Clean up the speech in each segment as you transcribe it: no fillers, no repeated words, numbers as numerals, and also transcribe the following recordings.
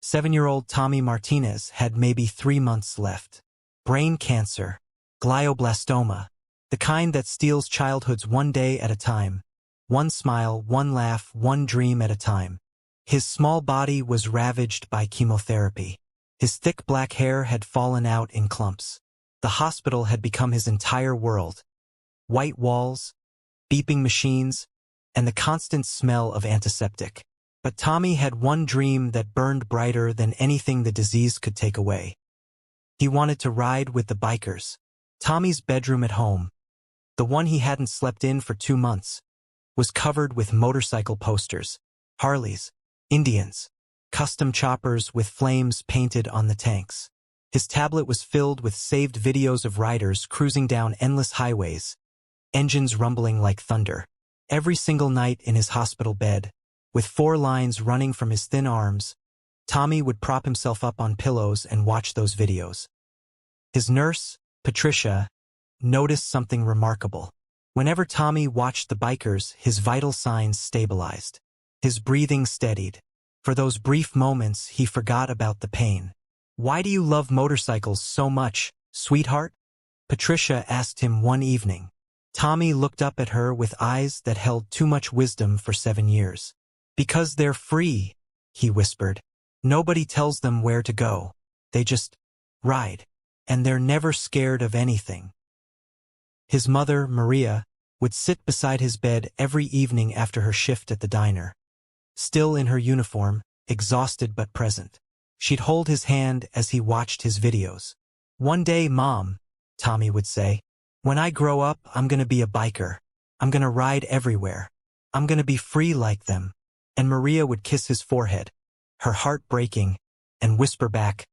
7-year-old Tommy Martinez had maybe 3 months left. Brain cancer, glioblastoma, the kind that steals childhoods one day at a time, one smile, one laugh, one dream at a time. His small body was ravaged by chemotherapy. His thick black hair had fallen out in clumps. The hospital had become his entire world. White walls, beeping machines, and the constant smell of antiseptic. But Tommy had one dream that burned brighter than anything the disease could take away. He wanted to ride with the bikers. Tommy's bedroom at home, the one he hadn't slept in for 2 months, was covered with motorcycle posters, Harleys, Indians, custom choppers with flames painted on the tanks. His tablet was filled with saved videos of riders cruising down endless highways, engines rumbling like thunder. Every single night in his hospital bed, with 4 lines running from his thin arms, Tommy would prop himself up on pillows and watch those videos. His nurse, Patricia, noticed something remarkable. Whenever Tommy watched the bikers, his vital signs stabilized. His breathing steadied. For those brief moments, he forgot about the pain. "Why do you love motorcycles so much, sweetheart?" Patricia asked him one evening. Tommy looked up at her with eyes that held too much wisdom for 7 years. "Because they're free," he whispered. "Nobody tells them where to go. They just ride. And they're never scared of anything." His mother, Maria, would sit beside his bed every evening after her shift at the diner. Still in her uniform, exhausted but present. She'd hold his hand as he watched his videos. "One day, Mom," Tommy would say, "when I grow up, I'm gonna be a biker. I'm gonna ride everywhere. I'm gonna be free like them." And Maria would kiss his forehead, her heart breaking, and whisper back,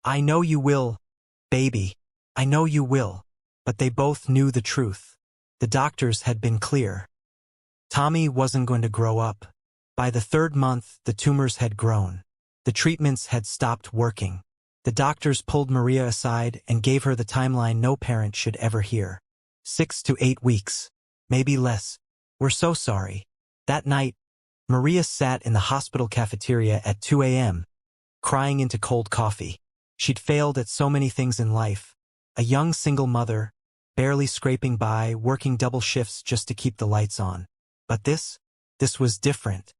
"I know you will, baby. I know you will." But they both knew the truth. The doctors had been clear. Tommy wasn't going to grow up. By the 3rd month, the tumors had grown. The treatments had stopped working. The doctors pulled Maria aside and gave her the timeline no parent should ever hear. 6 to 8 weeks. Maybe less. "We're so sorry." That night, Maria sat in the hospital cafeteria at 2 a.m., crying into cold coffee. She'd failed at so many things in life. A young single mother, barely scraping by, working double shifts just to keep the lights on. But this was different.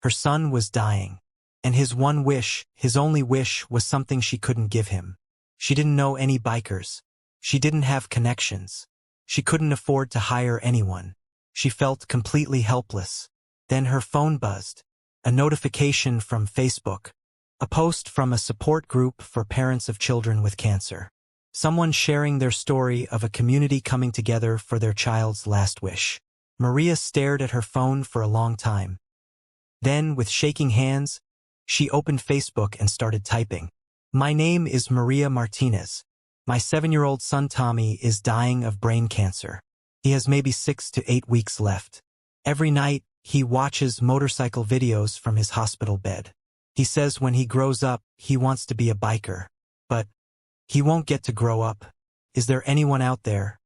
Her son was dying. And his one wish, his only wish, was something she couldn't give him. She didn't know any bikers. She didn't have connections. She couldn't afford to hire anyone. She felt completely helpless. Then her phone buzzed. A notification from Facebook. A post from a support group for parents of children with cancer. Someone sharing their story of a community coming together for their child's last wish. Maria stared at her phone for a long time. Then, with shaking hands, she opened Facebook and started typing. "My name is Maria Martinez. My 7-year-old son Tommy is dying of brain cancer. He has maybe 6 to 8 weeks left. Every night, he watches motorcycle videos from his hospital bed. He says when he grows up, he wants to be a biker. But he won't get to grow up. Is there anyone out there?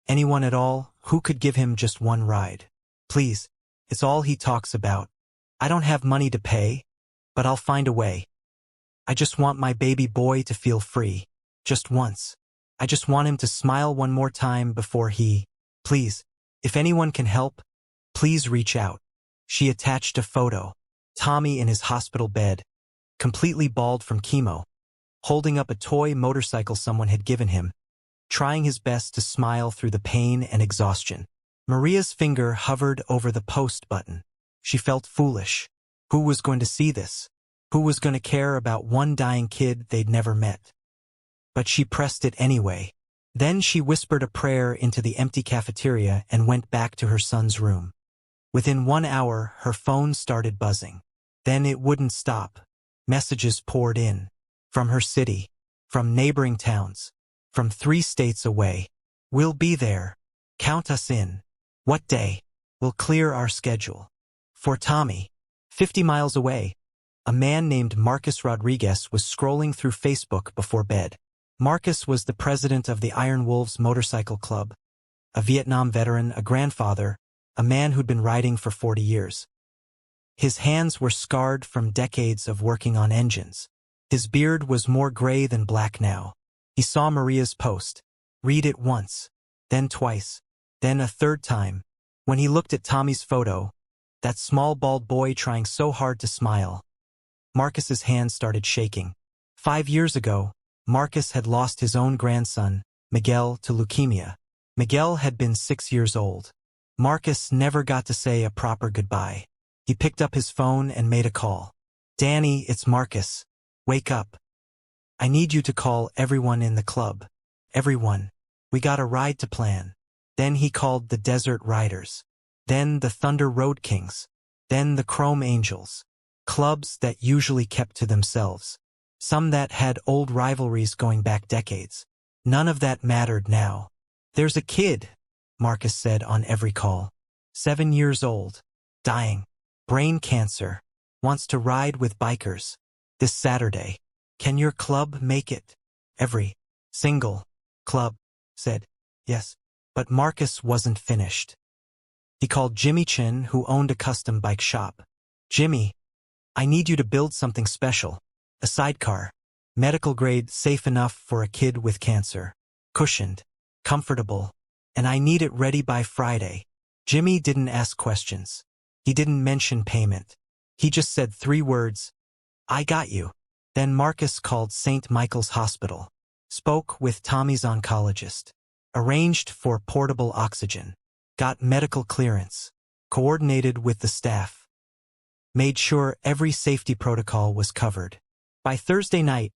Anyone at all who could give him just one ride? Please, it's all he talks about. I don't have money to pay, but I'll find a way. I just want my baby boy to feel free. Just once. I just want him to smile one more time before he... Please, if anyone can help, please reach out." She attached a photo. Tommy in his hospital bed, completely bald from chemo, holding up a toy motorcycle someone had given him, trying his best to smile through the pain and exhaustion. Maria's finger hovered over the post button. She felt foolish. Who was going to see this? Who was going to care about one dying kid they'd never met? But she pressed it anyway. Then she whispered a prayer into the empty cafeteria and went back to her son's room. Within 1 hour, her phone started buzzing. Then it wouldn't stop. Messages poured in. From her city. From neighboring towns. From 3 states away. "We'll be there. Count us in. What day? We'll clear our schedule." For Tommy, 50 miles away, a man named Marcus Rodriguez was scrolling through Facebook before bed. Marcus was the president of the Iron Wolves Motorcycle Club, a Vietnam veteran, a grandfather, a man who'd been riding for 40 years. His hands were scarred from decades of working on engines. His beard was more gray than black now. He saw Maria's post. Read it once, then twice, then a third time. When he looked at Tommy's photo, that small bald boy trying so hard to smile, Marcus's hands started shaking. 5 years ago, Marcus had lost his own grandson, Miguel, to leukemia. Miguel had been 6 years old. Marcus never got to say a proper goodbye. He picked up his phone and made a call. "Danny, it's Marcus. Wake up. I need you to call everyone in the club. Everyone. We got a ride to plan." Then he called the Desert Riders. Then the Thunder Road Kings. Then the Chrome Angels. Clubs that usually kept to themselves. Some that had old rivalries going back decades. None of that mattered now. "There's a kid," Marcus said on every call. 7 years old. Dying. Brain cancer. Wants to ride with bikers. This Saturday. Can your club make it? Every single club said yes. But Marcus wasn't finished. He called Jimmy Chin, who owned a custom bike shop. "Jimmy, I need you to build something special. A sidecar. Medical grade, safe enough for a kid with cancer. Cushioned. Comfortable. And I need it ready by Friday." Jimmy didn't ask questions. He didn't mention payment. He just said 3 words. "I got you." Then Marcus called St. Michael's Hospital. Spoke with Tommy's oncologist. Arranged for portable oxygen. Got medical clearance. Coordinated with the staff. Made sure every safety protocol was covered. By Thursday night,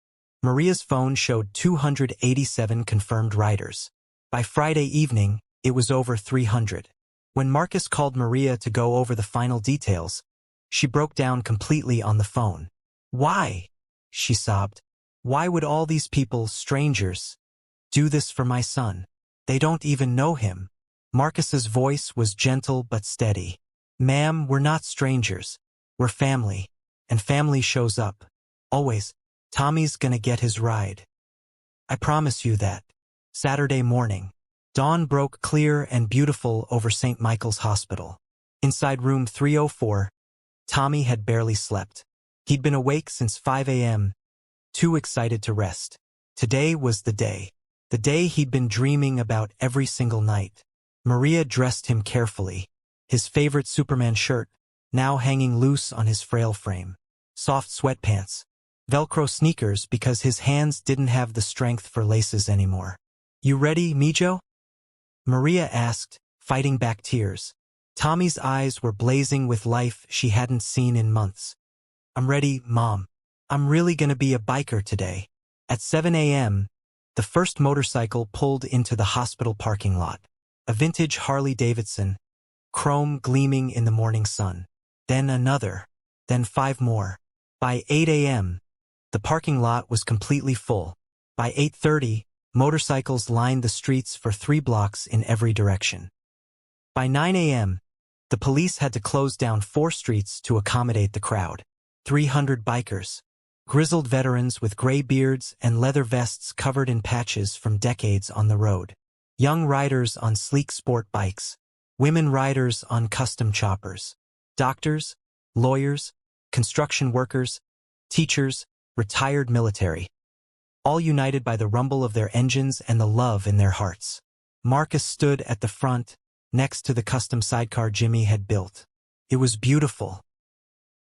Maria's phone showed 287 confirmed riders. By Friday evening, it was over 300. When Marcus called Maria to go over the final details, she broke down completely on the phone. "Why?" she sobbed. "Why would all these people, strangers, do this for my son? They don't even know him." Marcus's voice was gentle but steady. "Ma'am, we're not strangers. We're family. And family shows up. Always. Tommy's gonna get his ride. I promise you that." Saturday morning. Dawn broke clear and beautiful over St. Michael's Hospital. Inside room 304, Tommy had barely slept. He'd been awake since 5 a.m., too excited to rest. Today was the day. The day he'd been dreaming about every single night. Maria dressed him carefully. His favorite Superman shirt, now hanging loose on his frail frame. Soft sweatpants. Velcro sneakers because his hands didn't have the strength for laces anymore. "You ready, Mijo?" Maria asked, fighting back tears. Tommy's eyes were blazing with life she hadn't seen in months. "I'm ready, Mom. I'm really gonna be a biker today." At 7 a.m., the first motorcycle pulled into the hospital parking lot. A vintage Harley-Davidson, chrome gleaming in the morning sun. Then another. Then 5 more. By 8 a.m., the parking lot was completely full. By 8:30, motorcycles lined the streets for 3 blocks in every direction. By 9 a.m., the police had to close down 4 streets to accommodate the crowd. 300 bikers. Grizzled veterans with gray beards and leather vests covered in patches from decades on the road. Young riders on sleek sport bikes. Women riders on custom choppers. Doctors, lawyers, construction workers, teachers, retired military. All united by the rumble of their engines and the love in their hearts. Marcus stood at the front, next to the custom sidecar Jimmy had built. It was beautiful.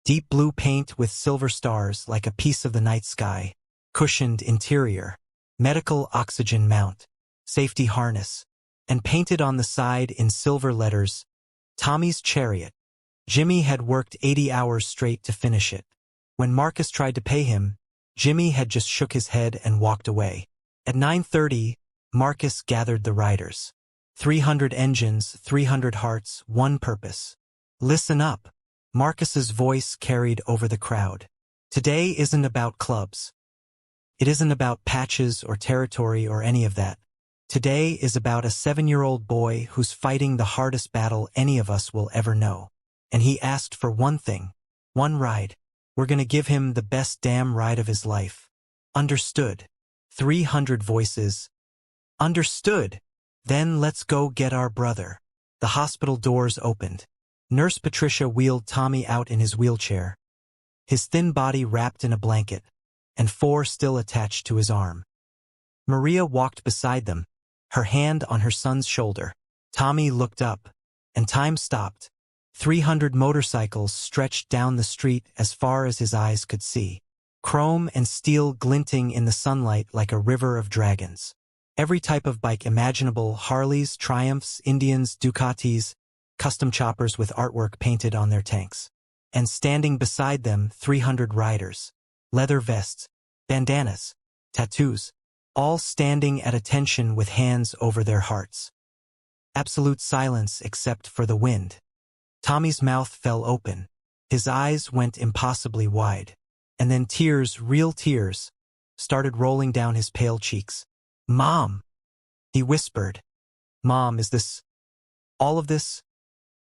Deep blue paint with silver stars like a piece of the night sky. Cushioned interior. Medical oxygen mount. Safety harness. And painted on the side in silver letters, "Tommy's Chariot." Jimmy had worked 80 hours straight to finish it. When Marcus tried to pay him, Jimmy had just shook his head and walked away. At 9:30, Marcus gathered the riders. 300 engines, 300 hearts, one purpose. "Listen up." Marcus's voice carried over the crowd. "Today isn't about clubs. It isn't about patches or territory or any of that. Today is about a 7-year-old boy who's fighting the hardest battle any of us will ever know. And he asked for one thing. One ride. We're gonna give him the best damn ride of his life. Understood?" 300 voices. "Understood. Then let's go get our brother." The hospital doors opened. Nurse Patricia wheeled Tommy out in his wheelchair, his thin body wrapped in a blanket, and 4 still attached to his arm. Maria walked beside them, her hand on her son's shoulder. Tommy looked up, and time stopped. 300 motorcycles stretched down the street as far as his eyes could see, chrome and steel glinting in the sunlight like a river of dragons. Every type of bike imaginable: Harleys, Triumphs, Indians, Ducatis, custom choppers with artwork painted on their tanks. And standing beside them, 300 riders. Leather vests, bandanas, tattoos, all standing at attention with hands over their hearts. Absolute silence except for the wind. Tommy's mouth fell open. His eyes went impossibly wide. And then tears, real tears, started rolling down his pale cheeks. "Mom," he whispered. "Mom, is this... all of this?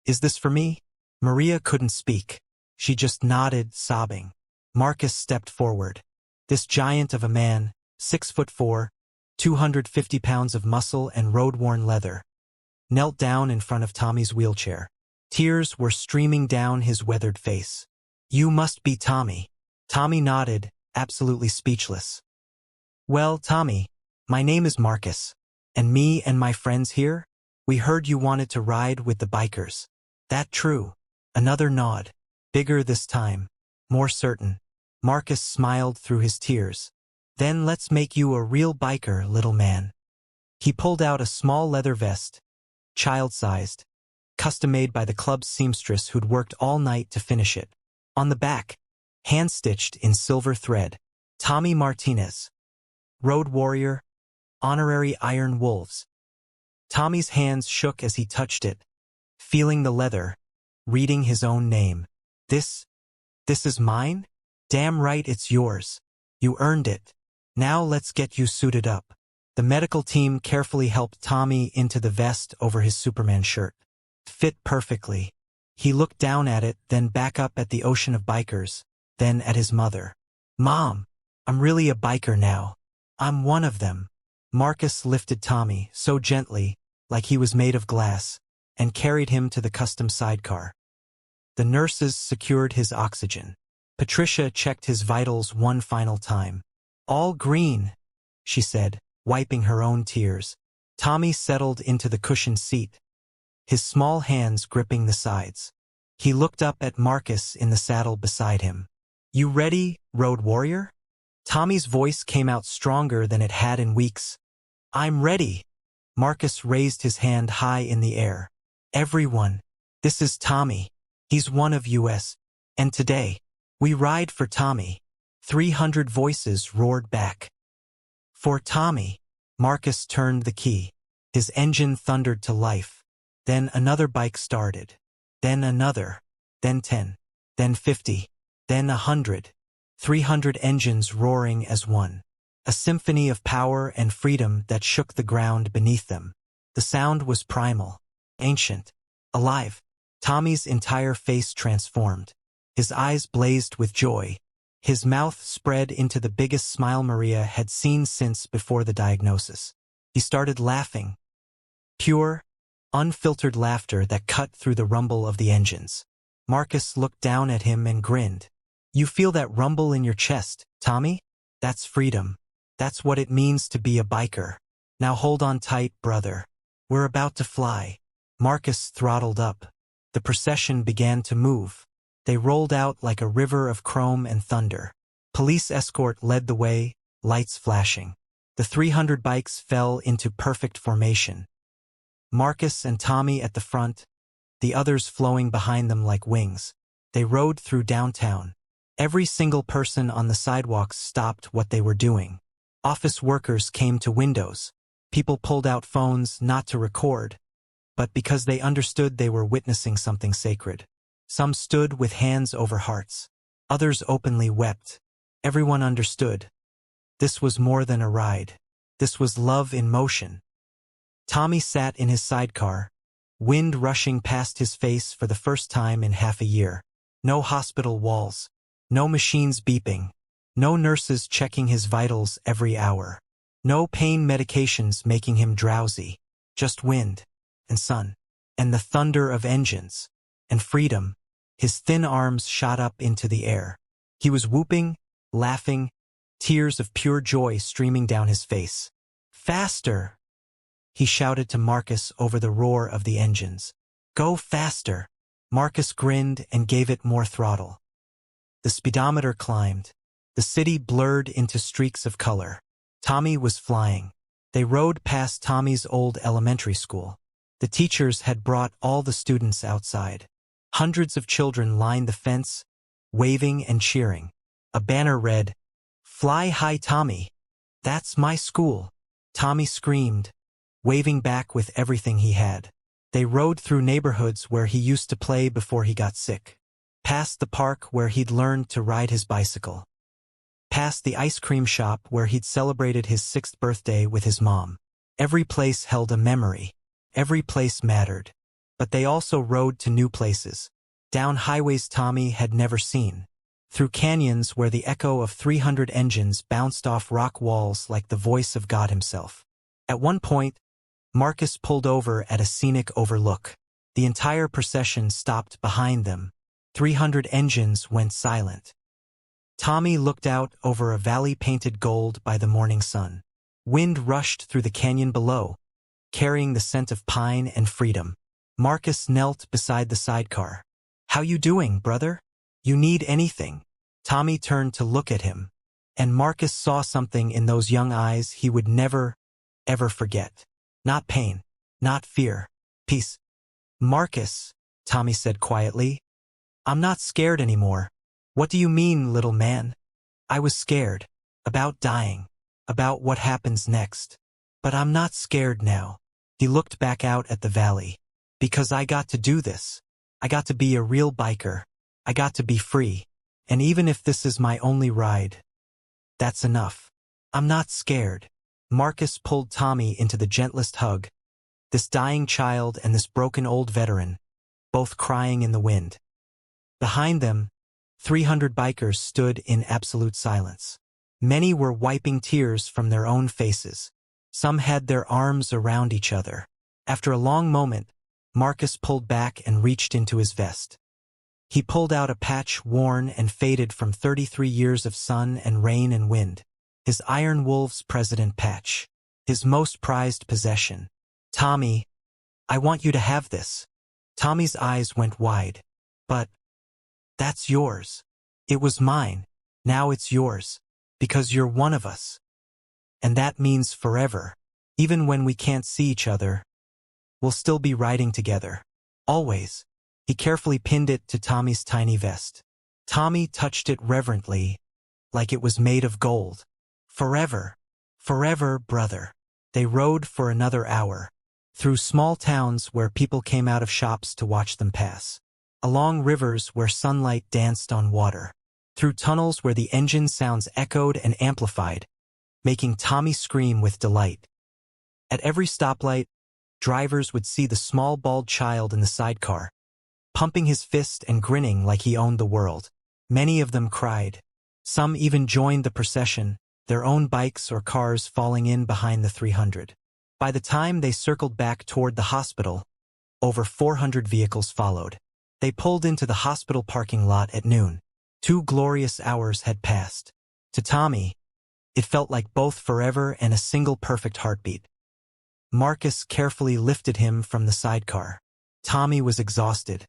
Is this for me?" Maria couldn't speak. She just nodded, sobbing. Marcus stepped forward. This giant of a man, 6'4", 250 pounds of muscle and road-worn leather, knelt down in front of Tommy's wheelchair. Tears were streaming down his weathered face. "You must be Tommy." Tommy nodded, absolutely speechless. "Well, Tommy, my name is Marcus, and me and my friends here, we heard you wanted to ride with the bikers. That true?" Another nod, bigger this time, more certain. Marcus smiled through his tears. "Then let's make you a real biker, little man." He pulled out a small leather vest, child-sized, custom-made by the club's seamstress who'd worked all night to finish it. On the back, hand-stitched in silver thread, "Tommy Martinez, Road Warrior, Honorary Iron Wolves." Tommy's hands shook as he touched it, feeling the leather, reading his own name. This is mine? Damn right it's yours. You earned it. Now let's get you suited up." The medical team carefully helped Tommy into the vest over his Superman shirt. Fit perfectly. He looked down at it, then back up at the ocean of bikers, then at his mother. "Mom, I'm really a biker now. I'm one of them." Marcus lifted Tommy, so gently, like he was made of glass, and carried him to the custom sidecar. The nurses secured his oxygen. Patricia checked his vitals one final time. "All green," she said, wiping her own tears. Tommy settled into the cushioned seat, his small hands gripping the sides. He looked up at Marcus in the saddle beside him. "You ready, Road Warrior?" Tommy's voice came out stronger than it had in weeks. "I'm ready." Marcus raised his hand high in the air. "Everyone, this is Tommy. He's one of us. And today, we ride for Tommy." 300 voices roared back. "For Tommy." Marcus turned the key. His engine thundered to life. Then another bike started. Then another. Then 10. Then 50. Then 100. 300 engines roaring as one. A symphony of power and freedom that shook the ground beneath them. The sound was primal, ancient, alive. Tommy's entire face transformed. His eyes blazed with joy. His mouth spread into the biggest smile Maria had seen since before the diagnosis. He started laughing. Pure, unfiltered laughter that cut through the rumble of the engines. Marcus looked down at him and grinned. "You feel that rumble in your chest, Tommy? That's freedom. That's what it means to be a biker. Now hold on tight, brother. We're about to fly." Marcus throttled up. The procession began to move. They rolled out like a river of chrome and thunder. Police escort led the way, lights flashing. The 300 bikes fell into perfect formation. Marcus and Tommy at the front, the others flowing behind them like wings. They rode through downtown. Every single person on the sidewalks stopped what they were doing. Office workers came to windows. People pulled out phones not to record, but because they understood they were witnessing something sacred. Some stood with hands over hearts. Others openly wept. Everyone understood. This was more than a ride. This was love in motion. Tommy sat in his sidecar, wind rushing past his face for the first time in half a year. No hospital walls. No machines beeping. No nurses checking his vitals every hour. No pain medications making him drowsy. Just wind, and sun, and the thunder of engines. and freedom. His thin arms shot up into the air. He was whooping, laughing, tears of pure joy streaming down his face. "Faster!" he shouted to Marcus over the roar of the engines. "Go faster!" Marcus grinned and gave it more throttle. The speedometer climbed. The city blurred into streaks of color. Tommy was flying. They rode past Tommy's old elementary school. The teachers had brought all the students outside. Hundreds of children lined the fence, waving and cheering. A banner read, "Fly high, Tommy. That's my school." Tommy screamed, waving back with everything he had. They rode through neighborhoods where he used to play before he got sick. Past the park where he'd learned to ride his bicycle. Past the ice cream shop where he'd celebrated his 6th birthday with his mom. Every place held a memory. Every place mattered. But they also rode to new places. Down highways Tommy had never seen. Through canyons where the echo of 300 engines bounced off rock walls like the voice of God himself. At one point, Marcus pulled over at a scenic overlook. The entire procession stopped behind them. 300 engines went silent. Tommy looked out over a valley painted gold by the morning sun. Wind rushed through the canyon below, carrying the scent of pine and freedom. Marcus knelt beside the sidecar. "How you doing, brother? You need anything?" Tommy turned to look at him, and Marcus saw something in those young eyes he would never, ever forget. Not pain, not fear, peace. "Marcus," Tommy said quietly, "I'm not scared anymore." "What do you mean, little man?" "I was scared. About dying. About what happens next. But I'm not scared now." He looked back out at the valley. "Because I got to do this. I got to be a real biker. I got to be free. And even if this is my only ride, that's enough. I'm not scared." Marcus pulled Tommy into the gentlest hug. This dying child and this broken old veteran, both crying in the wind. Behind them, 300 bikers stood in absolute silence. Many were wiping tears from their own faces. Some had their arms around each other. After a long moment, Marcus pulled back and reached into his vest. He pulled out a patch worn and faded from 33 years of sun and rain and wind. His Iron Wolves President patch. His most prized possession. "Tommy, I want you to have this." Tommy's eyes went wide. "But that's yours." "It was mine. Now it's yours. Because you're one of us. And that means forever. Even when we can't see each other, we'll still be riding together. Always." He carefully pinned it to Tommy's tiny vest. Tommy touched it reverently, like it was made of gold. "Forever. Forever, brother." They rode for another hour. Through small towns where people came out of shops to watch them pass. Along rivers where sunlight danced on water. Through tunnels where the engine sounds echoed and amplified, making Tommy scream with delight. At every stoplight, drivers would see the small bald child in the sidecar, pumping his fist and grinning like he owned the world. Many of them cried. Some even joined the procession, their own bikes or cars falling in behind the 300. By the time they circled back toward the hospital, over 400 vehicles followed. They pulled into the hospital parking lot at noon. 2 glorious hours had passed. To Tommy, it felt like both forever and a single perfect heartbeat. Marcus carefully lifted him from the sidecar. Tommy was exhausted.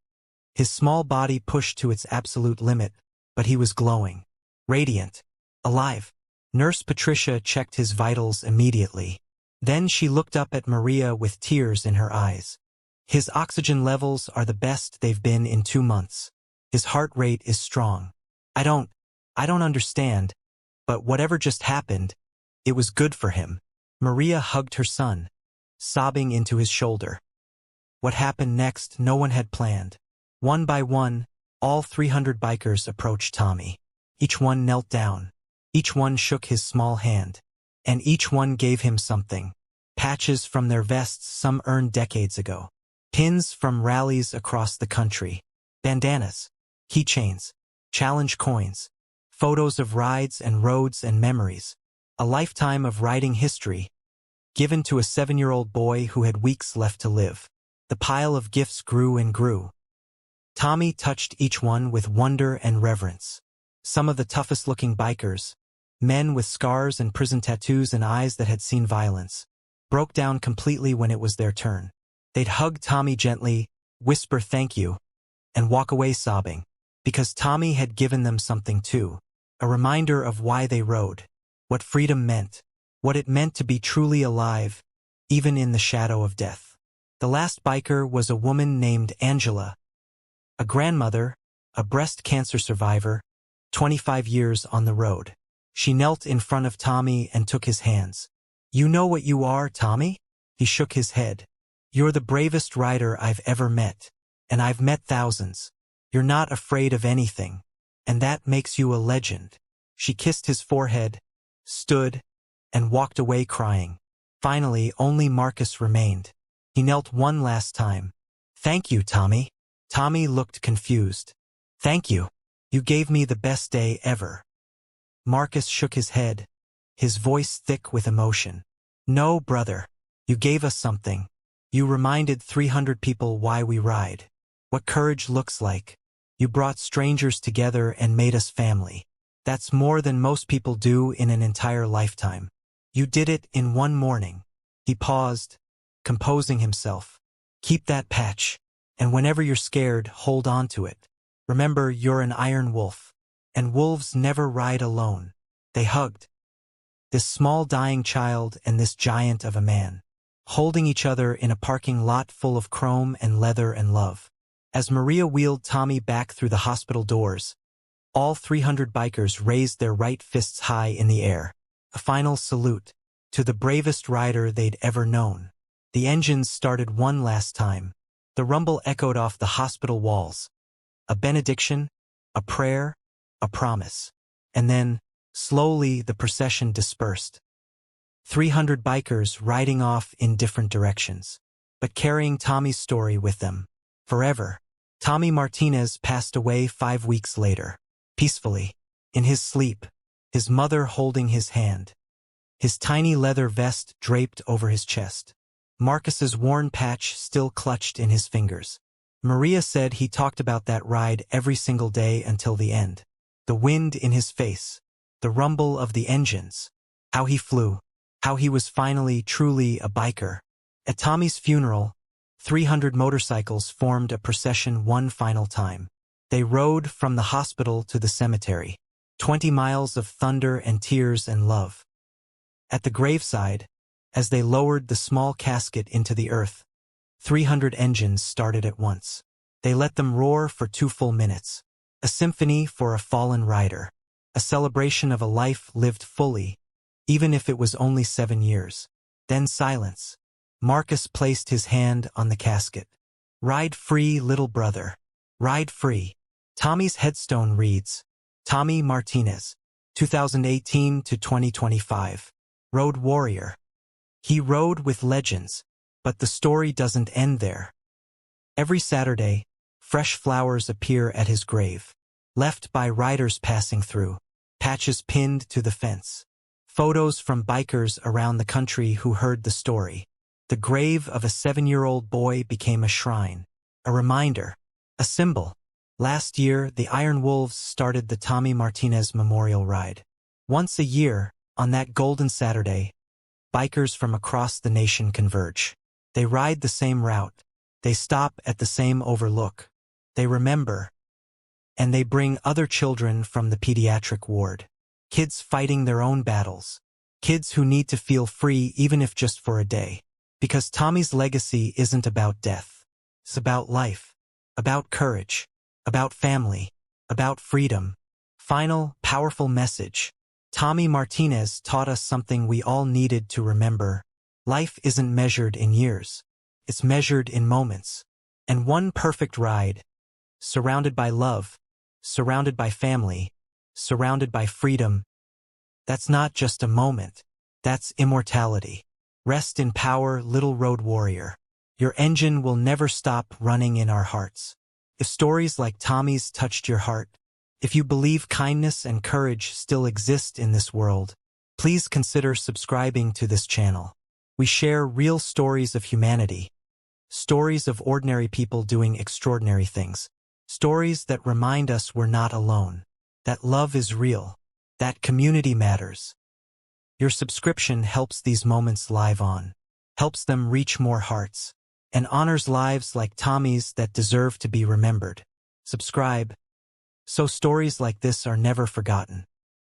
His small body pushed to its absolute limit, but he was glowing. Radiant. Alive. Nurse Patricia checked his vitals immediately. Then she looked up at Maria with tears in her eyes. "His oxygen levels are the best they've been in 2 months. His heart rate is strong. I don't understand, but whatever just happened, it was good for him." Maria hugged her son, sobbing into his shoulder. What happened next no one had planned. One by one, all 300 bikers approached Tommy. Each one knelt down. Each one shook his small hand. And each one gave him something. Patches from their vests some earned decades ago. Pins from rallies across the country. Bandanas. Keychains. Challenge coins. Photos of rides and roads and memories. A lifetime of riding history, given to a 7-year-old boy who had weeks left to live. The pile of gifts grew and grew. Tommy touched each one with wonder and reverence. Some of the toughest-looking bikers, men with scars and prison tattoos and eyes that had seen violence, broke down completely when it was their turn. They'd hug Tommy gently, whisper thank you, and walk away sobbing, because Tommy had given them something too, a reminder of why they rode, what freedom meant, what it meant to be truly alive, even in the shadow of death. The last biker was a woman named Angela, a grandmother, a breast cancer survivor, 25 years on the road. She knelt in front of Tommy and took his hands. "You know what you are, Tommy?" He shook his head. "You're the bravest rider I've ever met, and I've met thousands. You're not afraid of anything, and that makes you a legend." She kissed his forehead, stood, and walked away crying. Finally, only Marcus remained. He knelt one last time. "Thank you, Tommy." Tommy looked confused. "Thank you. You gave me the best day ever." Marcus shook his head, his voice thick with emotion. "No, brother. You gave us something. You reminded 300 people why we ride, what courage looks like. You brought strangers together and made us family. That's more than most people do in an entire lifetime. You did it in one morning." He paused, composing himself. "Keep that patch, and whenever you're scared, hold on to it. Remember, you're an iron wolf, and wolves never ride alone." They hugged. This small dying child and this giant of a man, holding each other in a parking lot full of chrome and leather and love. As Maria wheeled Tommy back through the hospital doors, all 300 bikers raised their right fists high in the air, a final salute to the bravest rider they'd ever known. The engines started one last time. The rumble echoed off the hospital walls. A benediction, a prayer, a promise. And then, slowly, the procession dispersed. 300 bikers riding off in different directions, but carrying Tommy's story with them, forever. Tommy Martinez passed away 5 weeks later, peacefully, in his sleep, his mother holding his hand, his tiny leather vest draped over his chest, Marcus's worn patch still clutched in his fingers. Maria said he talked about that ride every single day until the end. The wind in his face, the rumble of the engines, how he flew, how he was finally truly a biker. At Tommy's funeral, 300 motorcycles formed a procession one final time. They rode from the hospital to the cemetery, 20 miles of thunder and tears and love. At the graveside, as they lowered the small casket into the earth, 300 engines started at once. They let them roar for 2 full minutes, a symphony for a fallen rider, a celebration of a life lived fully, even if it was only 7 years. Then silence. Marcus placed his hand on the casket. "Ride free, little brother. Ride free." Tommy's headstone reads, Tommy Martinez, 2018 to 2025. Road warrior. He rode with legends, but the story doesn't end there. Every Saturday, fresh flowers appear at his grave, left by riders passing through, patches pinned to the fence. Photos from bikers around the country who heard the story. The grave of a 7-year-old boy became a shrine, a reminder, a symbol. Last year, the Iron Wolves started the Tommy Martinez Memorial Ride. Once a year, on that golden Saturday, bikers from across the nation converge. They ride the same route. They stop at the same overlook. They remember. And they bring other children from the pediatric ward. Kids fighting their own battles. Kids who need to feel free even if just for a day. Because Tommy's legacy isn't about death. It's about life. About courage. About family. About freedom. Final, powerful message. Tommy Martinez taught us something we all needed to remember. Life isn't measured in years. It's measured in moments. And one perfect ride, surrounded by love, surrounded by family, surrounded by freedom, that's not just a moment. That's immortality. Rest in power, little road warrior. Your engine will never stop running in our hearts. If stories like Tommy's touched your heart, if you believe kindness and courage still exist in this world, please consider subscribing to this channel. We share real stories of humanity, stories of ordinary people doing extraordinary things. Stories that remind us we're not alone, that love is real, that community matters. Your subscription helps these moments live on, helps them reach more hearts, and honors lives like Tommy's that deserve to be remembered. Subscribe, so stories like this are never forgotten.